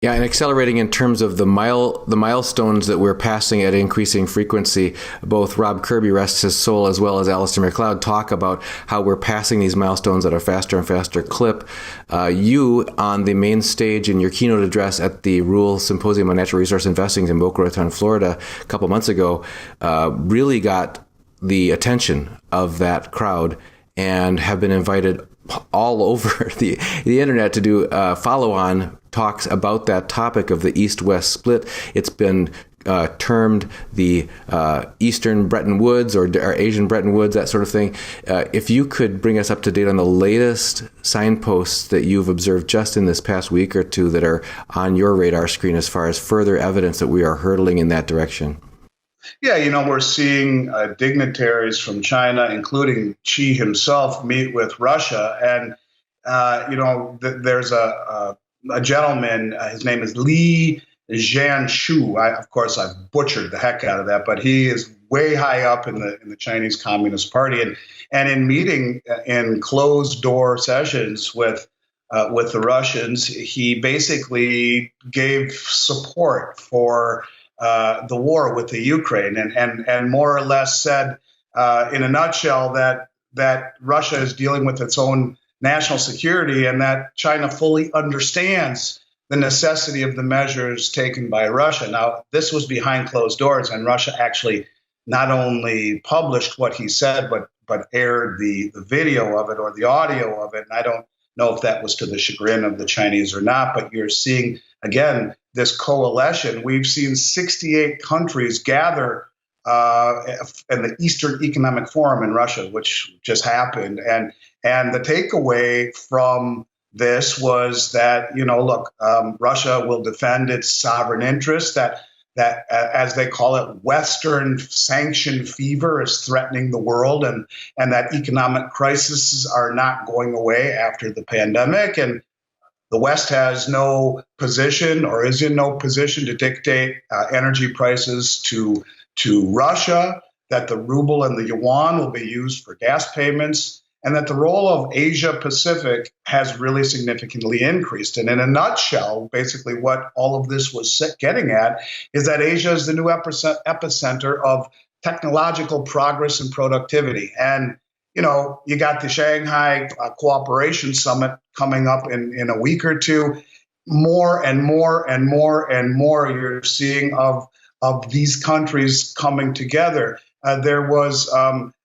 Yeah, and accelerating in terms of the milestones that we're passing at increasing frequency. Both Rob Kirby, rest his soul, as well as Alistair McLeod talk about how we're passing these milestones at a faster and faster clip. You, on the main stage in your keynote address at the Rural Symposium on Natural Resource Investing in Boca Raton, Florida, a couple months ago, really got the attention of that crowd and have been invited all over the internet to do follow-on talks about that topic of the East-West split. It's been termed the Eastern Bretton Woods or Asian Bretton Woods, that sort of thing. If you could bring us up to date on the latest signposts that you've observed just in this past week or two that are on your radar screen as far as further evidence that we are hurtling in that direction. Yeah, we're seeing dignitaries from China, including Xi himself, meet with Russia. And, there's a gentleman, his name is Li Zhanshu. Of course, I've butchered the heck out of that, but he is way high up in the Chinese Communist Party. And in meeting in closed door sessions with the Russians, he basically gave support for the war with the Ukraine, and more or less said, in a nutshell, that Russia is dealing with its own national security, and that China fully understands the necessity of the measures taken by Russia. Now, this was behind closed doors, and Russia actually not only published what he said, but aired the video of it or the audio of it. And I don't know if that was to the chagrin of the Chinese or not, but you're seeing, again, this coalition. We've seen 68 countries gather in the Eastern Economic Forum in Russia, which just happened. And the takeaway from this was that, Russia will defend its sovereign interests, that as they call it, Western sanction fever is threatening the world, and that economic crises are not going away after the pandemic. And the West has no position or is in no position to dictate energy prices to Russia, that the ruble and the yuan will be used for gas payments, and that the role of Asia Pacific has really significantly increased. And in a nutshell, basically what all of this was getting at is that Asia is the new epicenter of technological progress and productivity. And you got the Shanghai Cooperation Summit coming up in a week or two. More and more and more and more you're seeing of these countries coming together. There was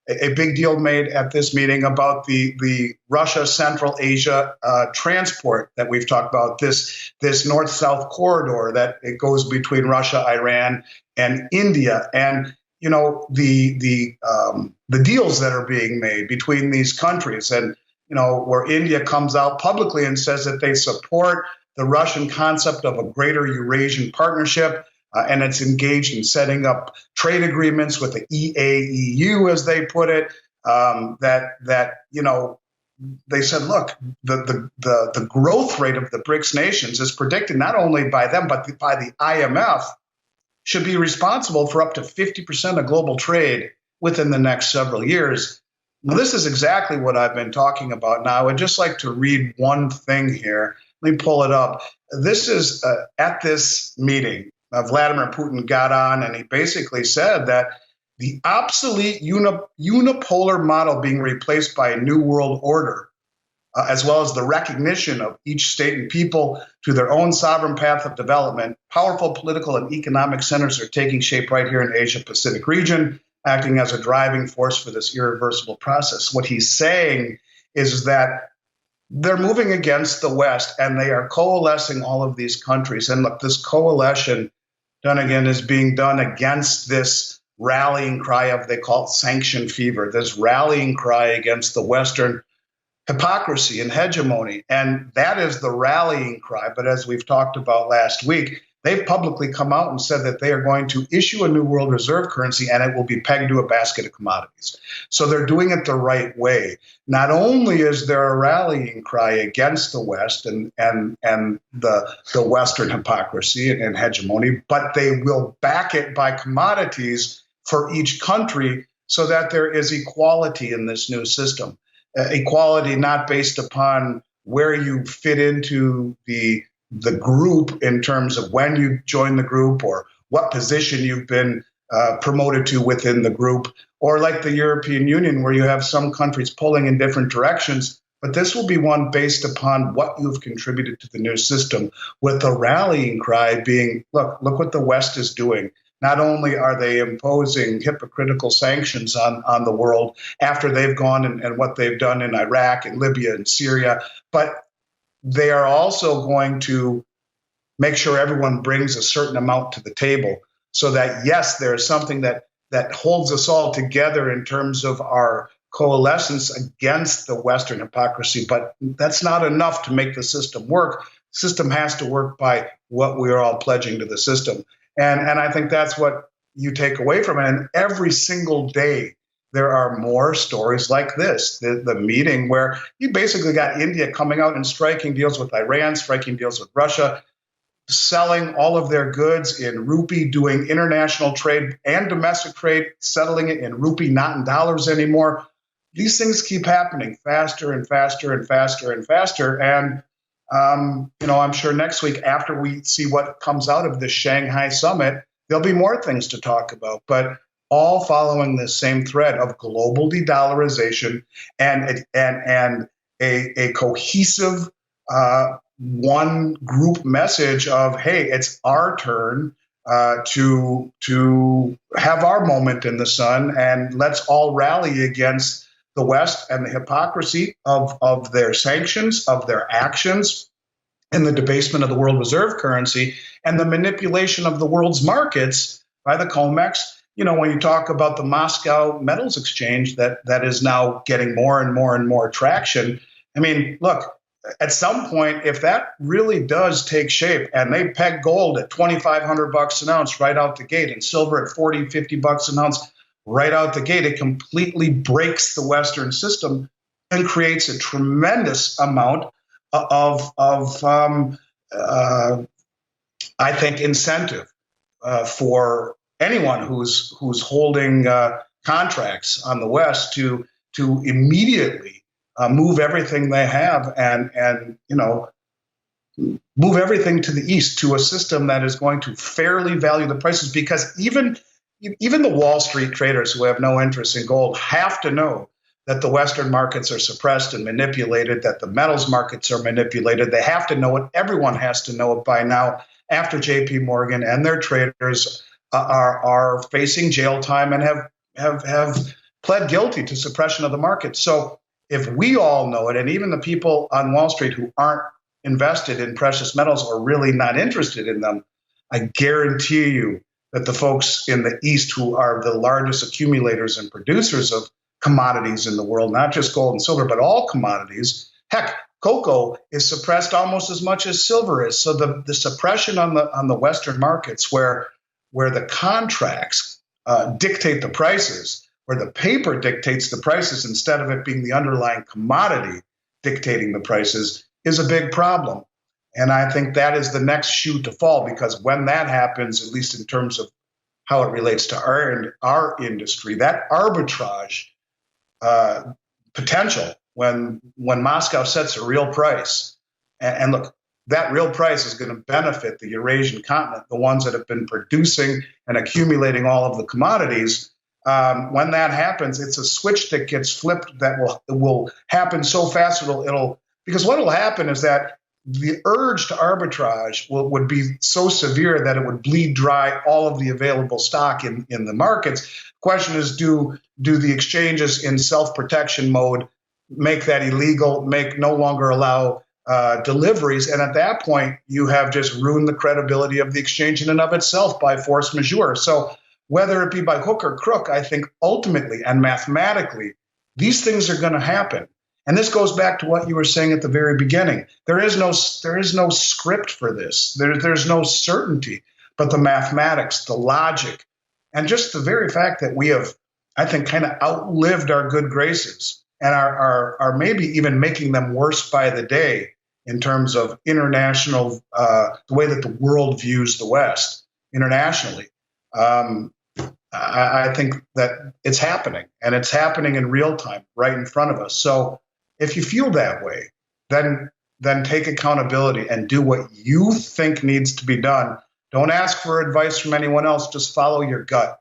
a big deal made at this meeting about the Russia Central Asia transport that we've talked about, this north-south corridor that it goes between Russia, Iran, and India. And the deals that are being made between these countries, and where India comes out publicly and says that they support the Russian concept of a greater Eurasian partnership, and it's engaged in setting up trade agreements with the EAEU, as they put it. They said, look, the growth rate of the BRICS nations is predicted not only by them but by the IMF should be responsible for up to 50% of global trade within the next several years. Now, this is exactly what I've been talking about. Now, I would just like to read one thing here. Let me pull it up. This is at this meeting. Vladimir Putin got on and he basically said that the obsolete unipolar model being replaced by a new world order, as well as the recognition of each state and people to their own sovereign path of development, powerful political and economic centers are taking shape right here in the Asia-Pacific region, acting as a driving force for this irreversible process. What he's saying is that they're moving against the West, and they are coalescing all of these countries. And look, this coalition, done again, is being done against this rallying cry of, they call it sanction fever, this rallying cry against the Western hypocrisy and hegemony. And that is the rallying cry. But as we've talked about last week, they've publicly come out and said that they are going to issue a new world reserve currency, and it will be pegged to a basket of commodities. So they're doing it the right way. Not only is there a rallying cry against the West and the Western hypocrisy and hegemony, but they will back it by commodities for each country so that there is equality in this new system. Equality not based upon where you fit into the the group in terms of when you join the group or what position you've been promoted to within the group, or like the European Union, where you have some countries pulling in different directions. But this will be one based upon what you've contributed to the new system, with the rallying cry being, look what the West is doing. Not only are they imposing hypocritical sanctions on the world after they've gone and what they've done in Iraq and Libya and Syria, but they are also going to make sure everyone brings a certain amount to the table so that, yes, there is something that holds us all together in terms of our coalescence against the Western hypocrisy, but that's not enough to make the system work. The system has to work by what we are all pledging to the system. And I think that's what you take away from it. And every single day, there are more stories like this. The meeting where you basically got India coming out and striking deals with Iran, striking deals with Russia, selling all of their goods in rupee, doing international trade and domestic trade, settling it in rupee, not in dollars anymore. These things keep happening faster and faster and faster and faster. And, I'm sure next week, after we see what comes out of this Shanghai summit, there'll be more things to talk about, but all following this same thread of global de-dollarization and a cohesive one group message of, hey, it's our turn to have our moment in the sun, and let's all rally against the West and the hypocrisy of their sanctions, of their actions, and the debasement of the world reserve currency, and the manipulation of the world's markets by the COMEX. When you talk about the Moscow Metals Exchange that is now getting more and more and more traction, I mean, look, at some point, if that really does take shape and they peg gold at $2,500 an ounce right out the gate and silver at $40, $50 an ounce right out the gate, it completely breaks the Western system and creates a tremendous amount of I think, incentive for anyone who's holding contracts on the West to immediately move everything they have and move everything to the East, to a system that is going to fairly value the prices, because even the Wall Street traders who have no interest in gold have to know that the Western markets are suppressed and manipulated, that the metals markets are manipulated. They have to know it. Everyone has to know it by now, after J.P. Morgan and their traders are facing jail time and have pled guilty to suppression of the market. So if we all know it, and even the people on Wall Street who aren't invested in precious metals or really not interested in them, I guarantee you that the folks in the East, who are the largest accumulators and producers of commodities in the world, not just gold and silver, but all commodities. Heck, cocoa is suppressed almost as much as silver is. So the suppression on the Western markets, where the contracts dictate the prices, where the paper dictates the prices instead of it being the underlying commodity dictating the prices, is a big problem. And I think that is the next shoe to fall, because when that happens, at least in terms of how it relates to our industry, that arbitrage potential, when Moscow sets a real price, and look, that real price is going to benefit the Eurasian continent, the ones that have been producing and accumulating all of the commodities. When that happens, it's a switch that gets flipped that will happen so fast. Because what will happen is that the urge to arbitrage would be so severe that it would bleed dry all of the available stock in the markets. Question is, do the exchanges in self-protection mode make that illegal, no longer allow deliveries? And at that point, you have just ruined the credibility of the exchange in and of itself by force majeure. So whether it be by hook or crook, I think ultimately and mathematically, these things are going to happen. And this goes back to what you were saying at the very beginning. There is no script for this. There's no certainty, but the mathematics, the logic, and just the very fact that we have, I think, kind of outlived our good graces and are maybe even making them worse by the day in terms of international, the way that the world views the West internationally. I think that it's happening, and it's happening in real time right in front of us. So if you feel that way, then then take accountability and do what you think needs to be done. Don't ask for advice from anyone else. Just follow your gut.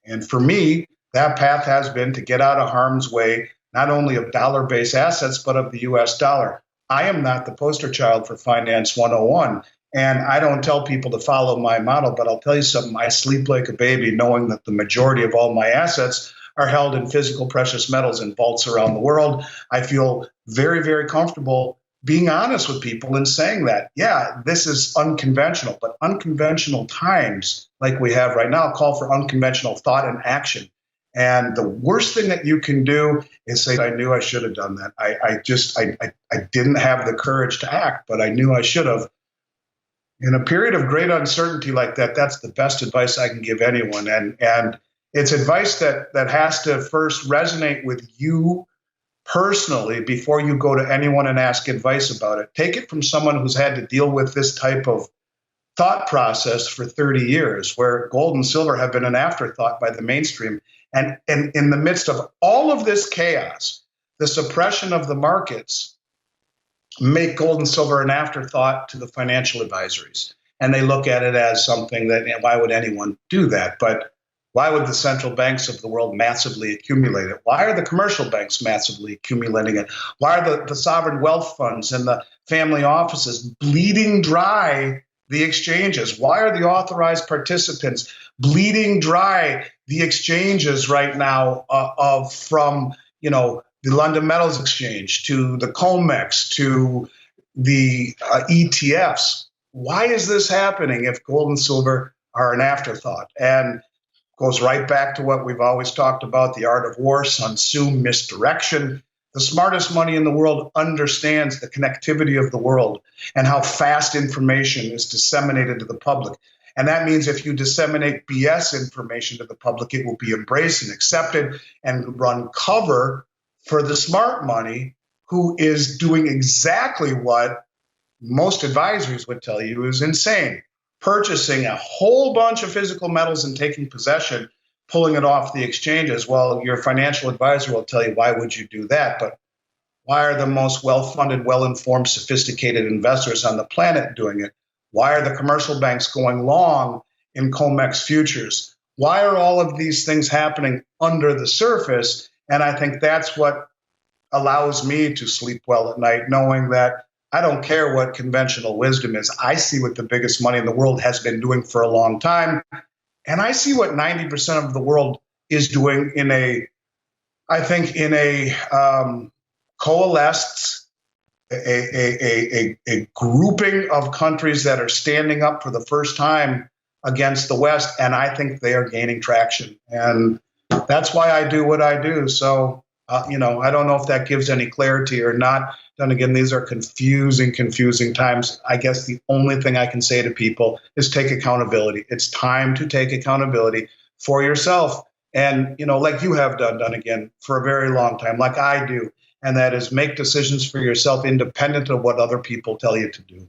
And for me, that path has been to get out of harm's way, not only of dollar-based assets, but of the US dollar. I am not the poster child for Finance 101. And I don't tell people to follow my model, but I'll tell you something. I sleep like a baby knowing that the majority of all my assets are held in physical precious metals in vaults around the world. I feel very, very comfortable being honest with people and saying that, yeah, this is unconventional, but unconventional times like we have right now call for unconventional thought and action. And the worst thing that you can do is say, I knew I should have done that. I didn't have the courage to act, but I knew I should have. In a period of great uncertainty like that, that's the best advice I can give anyone. And it's advice that has to first resonate with you personally before you go to anyone and ask advice about it. Take it from someone who's had to deal with this type of thought process for 30 years, where gold and silver have been an afterthought by the mainstream. And in the midst of all of this chaos, the suppression of the markets make gold and silver an afterthought to the financial advisories. And they look at it as something that, why would anyone do that? But why would the central banks of the world massively accumulate it? Why are the commercial banks massively accumulating it? Why are the sovereign wealth funds and the family offices bleeding dry the exchanges? Why are the authorized participants bleeding dry the exchanges right now from, the London Metals Exchange to the COMEX to the ETFs? Why is this happening if gold and silver are an afterthought? And goes right back to what we've always talked about, the art of war, Sun Tzu, misdirection. The smartest money in the world understands the connectivity of the world and how fast information is disseminated to the public. And that means if you disseminate BS information to the public, it will be embraced and accepted and run cover for the smart money who is doing exactly what most advisors would tell you is insane. Purchasing a whole bunch of physical metals and taking possession, pulling it off the exchanges. Well, your financial advisor will tell you, why would you do that? But why are the most well-funded, well-informed, sophisticated investors on the planet doing it? Why are the commercial banks going long in COMEX futures? Why are all of these things happening under the surface? And I think that's what allows me to sleep well at night, knowing that I don't care what conventional wisdom is. I see what the biggest money in the world has been doing for a long time. And I see what 90% of the world is doing in a coalesced, a grouping of countries that are standing up for the first time against the West. And I think they are gaining traction. And that's why I do what I do. So, I don't know if that gives any clarity or not. Then again, these are confusing times. I guess the only thing I can say to people is take accountability. It's time to take accountability for yourself. And, like you have done again, for a very long time, like I do. And that is make decisions for yourself independent of what other people tell you to do.